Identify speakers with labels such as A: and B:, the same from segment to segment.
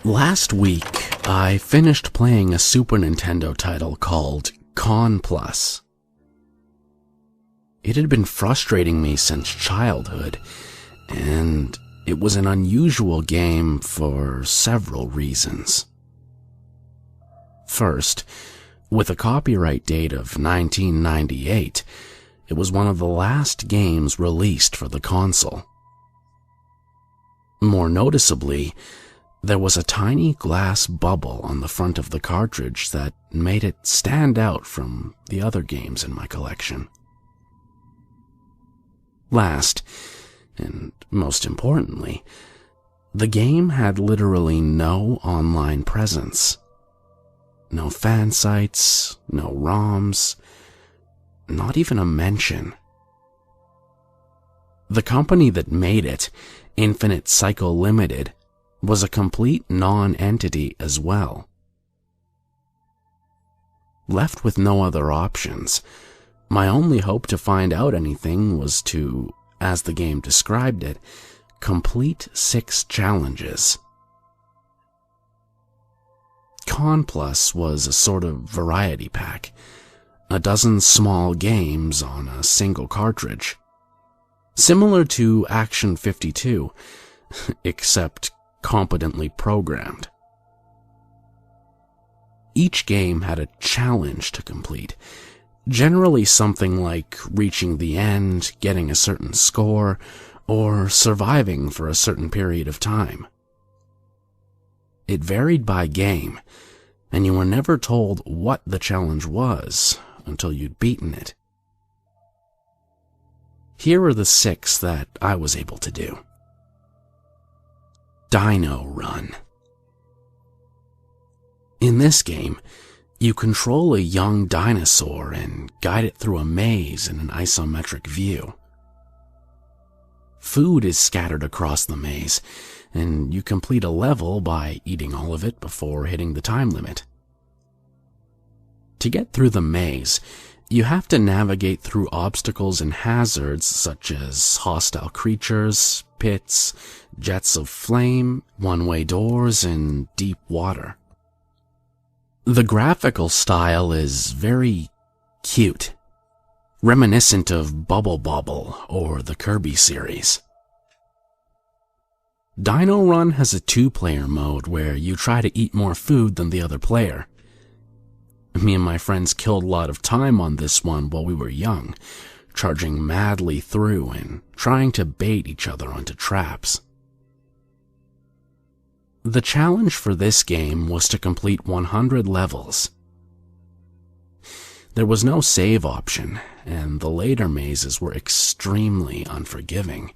A: Last week, I finished playing a Super Nintendo title called Conplus. It had been frustrating me since childhood, and it was an unusual game for several reasons. First, with a copyright date of 1998, it was one of the last games released for the console. More noticeably, there was a tiny glass bubble on the front of the cartridge that made it stand out from the other games in my collection. Last, and most importantly, the game had literally no online presence. No fan sites, no ROMs, not even a mention. The company that made it, Infinite Cycle Limited, was a complete non-entity as well. Left with no other options, my only hope to find out anything was to, as the game described it, complete 6 challenges. Conplus was a sort of variety pack, a dozen small games on a single cartridge. Similar to Action 52, except competently programmed. Each game had a challenge to complete, generally something like reaching the end, getting a certain score, or surviving for a certain period of time. It varied by game, and you were never told what the challenge was until you'd beaten it. Here are the 6 that I was able to do. Dino Run. In this game, you control a young dinosaur and guide it through a maze in an isometric view. Food is scattered across the maze, and you complete a level by eating all of it before hitting the time limit. To get through the maze, you have to navigate through obstacles and hazards such as hostile creatures, pits, jets of flame, one-way doors, and deep water. The graphical style is very cute, reminiscent of Bubble Bobble or the Kirby series. Dino Run has a 2-player mode where you try to eat more food than the other player. Me and my friends killed a lot of time on this one while we were young, charging madly through and trying to bait each other onto traps. The challenge for this game was to complete 100 levels. There was no save option, and the later mazes were extremely unforgiving,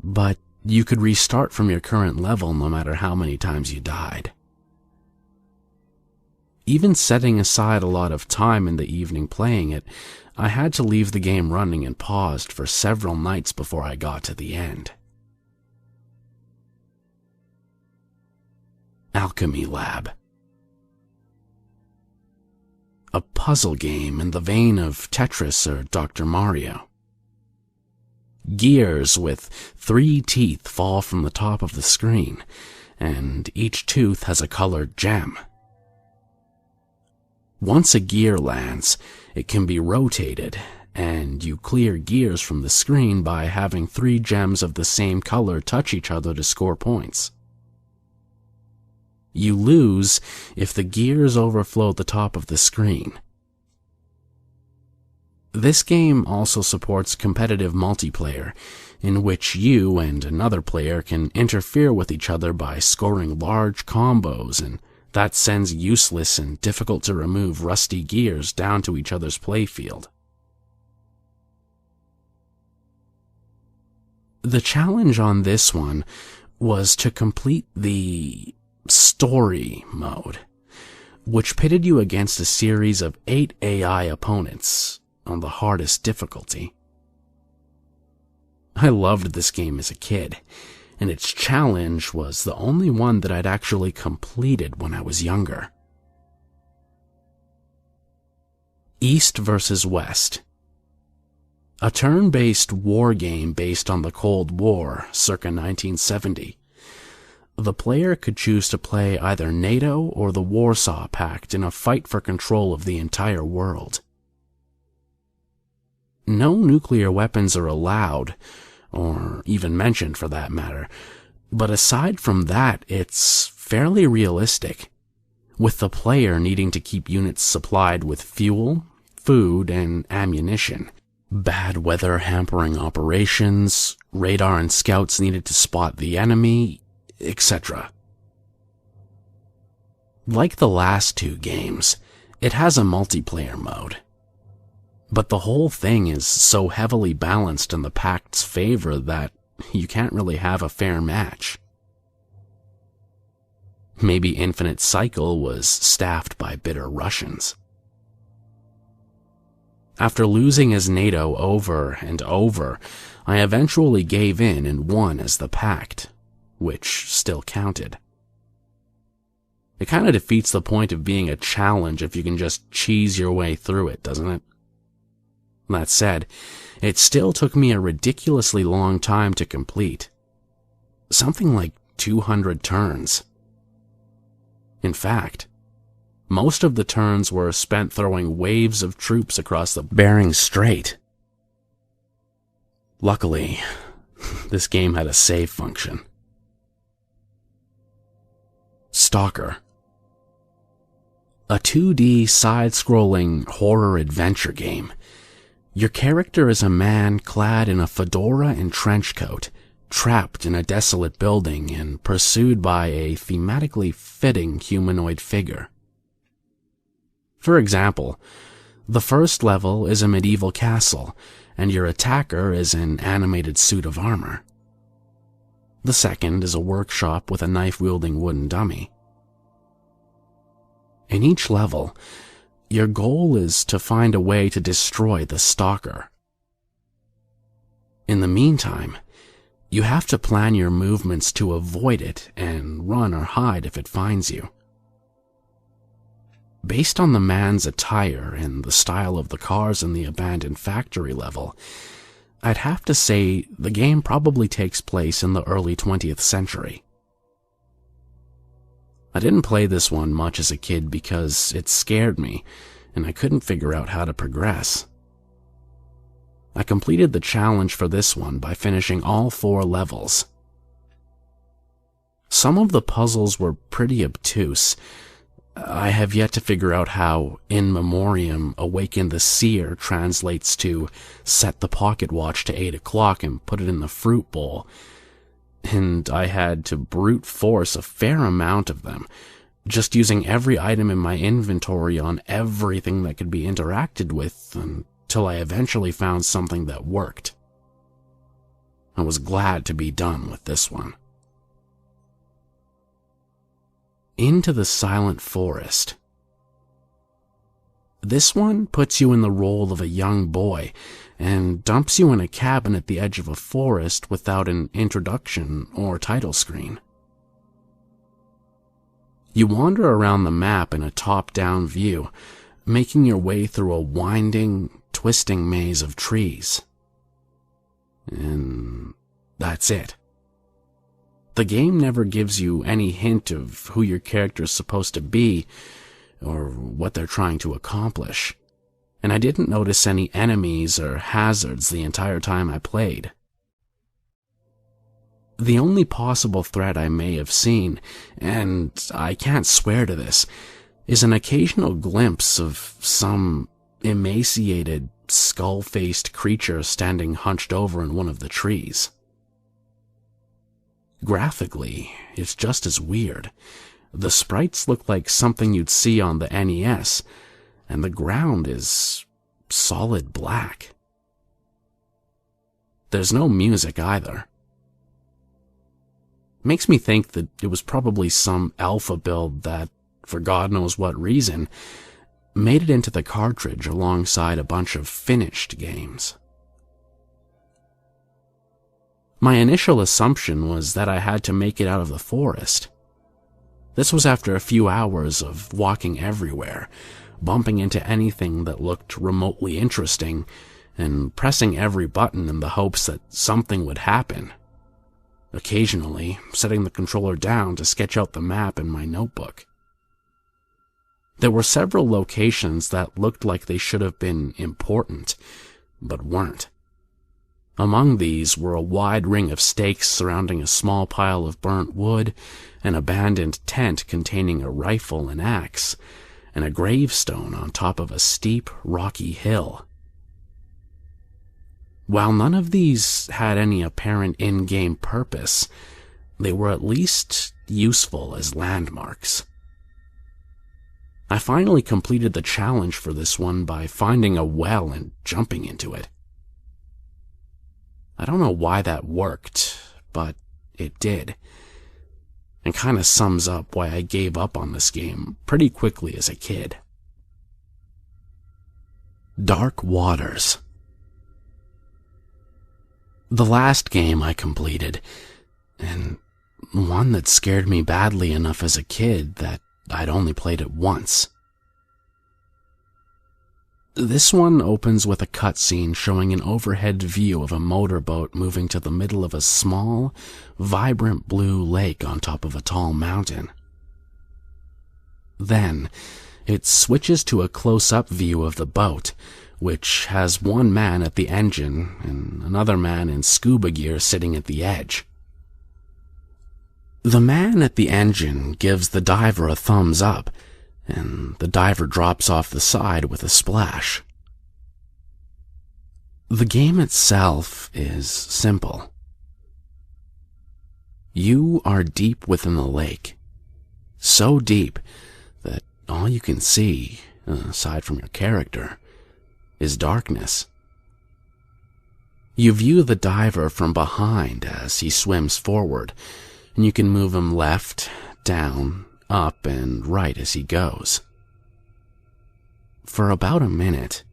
A: but you could restart from your current level no matter how many times you died. Even setting aside a lot of time in the evening playing it, I had to leave the game running and paused for several nights before I got to the end. Alchemy Lab. A puzzle game in the vein of Tetris or Dr. Mario. Gears with 3 teeth fall from the top of the screen, and each tooth has a colored gem. Once a gear lands, it can be rotated, and you clear gears from the screen by having 3 gems of the same color touch each other to score points. You lose if the gears overflow the top of the screen. This game also supports competitive multiplayer, in which you and another player can interfere with each other by scoring large combos, and that sends useless and difficult-to-remove rusty gears down to each other's playfield. The challenge on this one was to complete the story mode, which pitted you against a series of 8 AI opponents on the hardest difficulty. I loved this game as a kid, and its challenge was the only one that I'd actually completed when I was younger. East vs. West. A turn-based war game based on the Cold War, circa 1970. the player could choose to play either NATO or the Warsaw Pact in a fight for control of the entire world. No nuclear weapons are allowed, or even mentioned for that matter, but aside from that, it's fairly realistic, with the player needing to keep units supplied with fuel, food, and ammunition. Bad weather hampering operations, radar and scouts needed to spot the enemy, etc. Like the last two games, it has a multiplayer mode. But the whole thing is so heavily balanced in the Pact's favor that you can't really have a fair match. Maybe Infinite Cycle was staffed by bitter Russians. After losing as NATO over and over, I eventually gave in and won as the Pact, which still counted. It kind of defeats the point of being a challenge if you can just cheese your way through it, doesn't it? That said, it still took me a ridiculously long time to complete. Something like 200 turns. In fact, most of the turns were spent throwing waves of troops across the Bering Strait. Luckily, this game had a save function. Stalker. A 2D side-scrolling horror adventure game. Your character is a man clad in a fedora and trench coat, trapped in a desolate building and pursued by a thematically fitting humanoid figure. For example, the first level is a medieval castle, and your attacker is an animated suit of armor. The second is a workshop with a knife-wielding wooden dummy. In each level, your goal is to find a way to destroy the Stalker. In the meantime, you have to plan your movements to avoid it and run or hide if it finds you. Based on the man's attire and the style of the cars in the abandoned factory level, I'd have to say the game probably takes place in the early 20th century. I didn't play this one much as a kid because it scared me, and I couldn't figure out how to progress. I completed the challenge for this one by finishing all 4 levels. Some of the puzzles were pretty obtuse. I have yet to figure out how In Memoriam Awaken the Seer translates to set the pocket watch to 8 o'clock and put it in the fruit bowl, and I had to brute force a fair amount of them, just using every item in my inventory on everything that could be interacted with until I eventually found something that worked. I was glad to be done with this one. Into the Silent Forest. This one puts you in the role of a young boy and dumps you in a cabin at the edge of a forest without an introduction or title screen. You wander around the map in a top-down view, making your way through a winding, twisting maze of trees. And that's it. The game never gives you any hint of who your character is supposed to be or what they're trying to accomplish, and I didn't notice any enemies or hazards the entire time I played. The only possible threat I may have seen, and I can't swear to this, is an occasional glimpse of some emaciated, skull-faced creature standing hunched over in one of the trees. Graphically, it's just as weird. The sprites look like something you'd see on the NES, and the ground is solid black. There's no music either. Makes me think that it was probably some alpha build that, for God knows what reason, made it into the cartridge alongside a bunch of finished games. My initial assumption was that I had to make it out of the forest. This was after a few hours of walking everywhere, bumping into anything that looked remotely interesting, and pressing every button in the hopes that something would happen. occasionally setting the controller down to sketch out the map in my notebook. There were several locations that looked like they should have been important, but weren't. Among these were a wide ring of stakes surrounding a small pile of burnt wood, an abandoned tent containing a rifle and axe, and a gravestone on top of a steep, rocky hill. While none of these had any apparent in-game purpose, they were at least useful as landmarks. I finally completed the challenge for this one by finding a well and jumping into it. I don't know why that worked, but it did, and kind of sums up why I gave up on this game pretty quickly as a kid. Dark Waters. The last game I completed, and one that scared me badly enough as a kid that I'd only played it once. This one opens with a cutscene showing an overhead view of a motorboat moving to the middle of a small, vibrant blue lake on top of a tall mountain. Then, it switches to a close-up view of the boat, which has one man at the engine and another man in scuba gear sitting at the edge. The man at the engine gives the diver a thumbs up, and the diver drops off the side with a splash. The game itself is simple. You are deep within the lake, so deep that all you can see, aside from your character, is darkness. You view the diver from behind as he swims forward, and you can move him left, down, up, and right as he goes. For about a minute,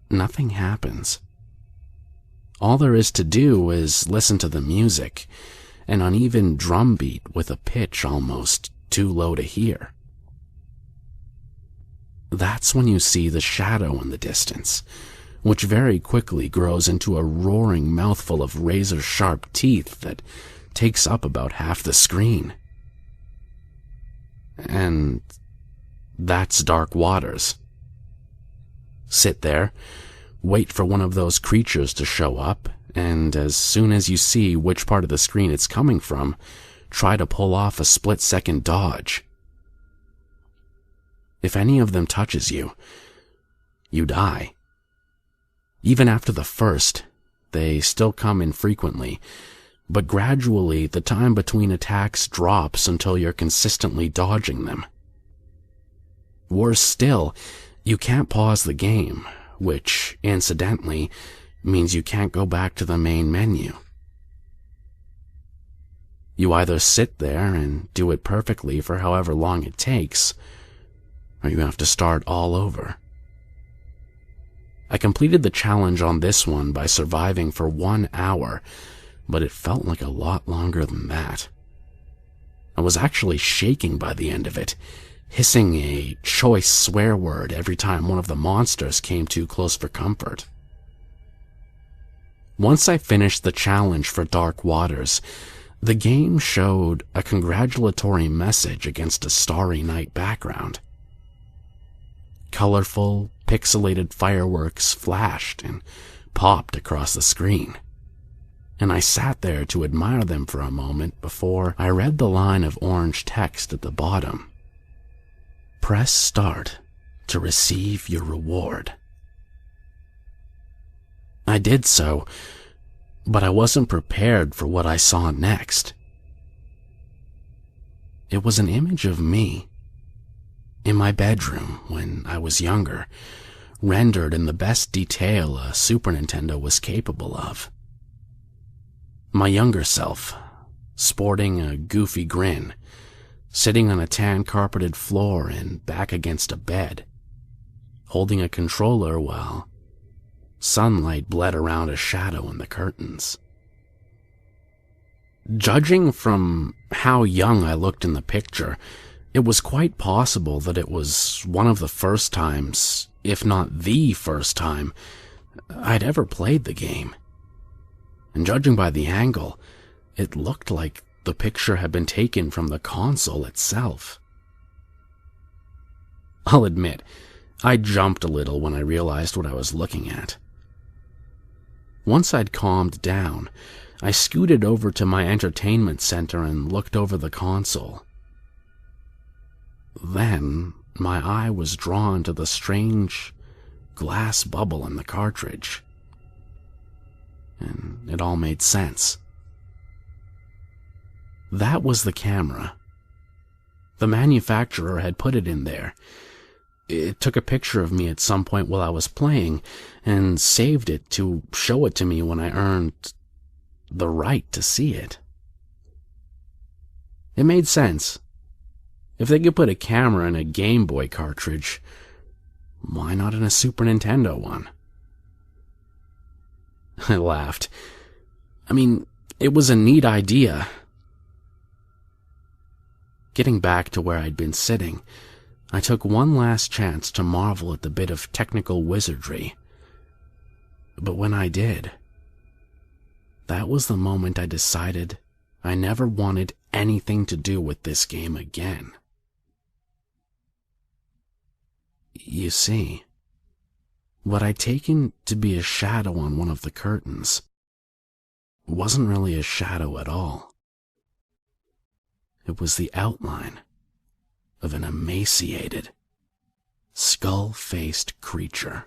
A: nothing happens. All there is to do is listen to the music, an uneven drum beat with a pitch almost too low to hear. That's when you see the shadow in the distance, which very quickly grows into a roaring mouthful of razor-sharp teeth that takes up about half the screen. And that's Dark Waters. Sit there, wait for one of those creatures to show up, and as soon as you see which part of the screen it's coming from, try to pull off a split-second dodge. If any of them touches you, you die. Even after the first, they still come infrequently, but gradually the time between attacks drops until you're consistently dodging them. Worse still, you can't pause the game, which, incidentally, means you can't go back to the main menu. You either sit there and do it perfectly for however long it takes, or you have to start all over. I completed the challenge on this one by surviving for 1 hour, but it felt like a lot longer than that. I was actually shaking by the end of it, hissing a choice swear word every time one of the monsters came too close for comfort. Once I finished the challenge for Dark Waters, the game showed a congratulatory message against a starry night background. Colorful, pixelated fireworks flashed and popped across the screen, and I sat there to admire them for a moment before I read the line of orange text at the bottom. Press start to receive your reward. I did so, but I wasn't prepared for what I saw next. It was an image of me, in my bedroom when I was younger, rendered in the best detail a Super Nintendo was capable of. My younger self, sporting a goofy grin, sitting on a tan-carpeted floor and back against a bed, holding a controller while sunlight bled around a shadow in the curtains. Judging from how young I looked in the picture, it was quite possible that it was one of the first times, if not the first time, I'd ever played the game. And judging by the angle, It looked like the picture had been taken from the console itself. I'll admit, I jumped a little when I realized what I was looking at. Once I'd calmed down, I scooted over to my entertainment center and looked over the console. Then, my eye was drawn to the strange glass bubble in the cartridge. And it all made sense. That was the camera. The manufacturer had put it in there. It took a picture of me at some point while I was playing and saved it to show it to me when I earned the right to see it. It made sense. If they could put a camera in a Game Boy cartridge, why not in a Super Nintendo one? I laughed. I mean, it was a neat idea. Getting back to where I'd been sitting, I took one last chance to marvel at the bit of technical wizardry. But when I did, that was the moment I decided I never wanted anything to do with this game again. You see, what I'd taken to be a shadow on one of the curtains wasn't really a shadow at all. It was the outline of an emaciated, skull-faced creature.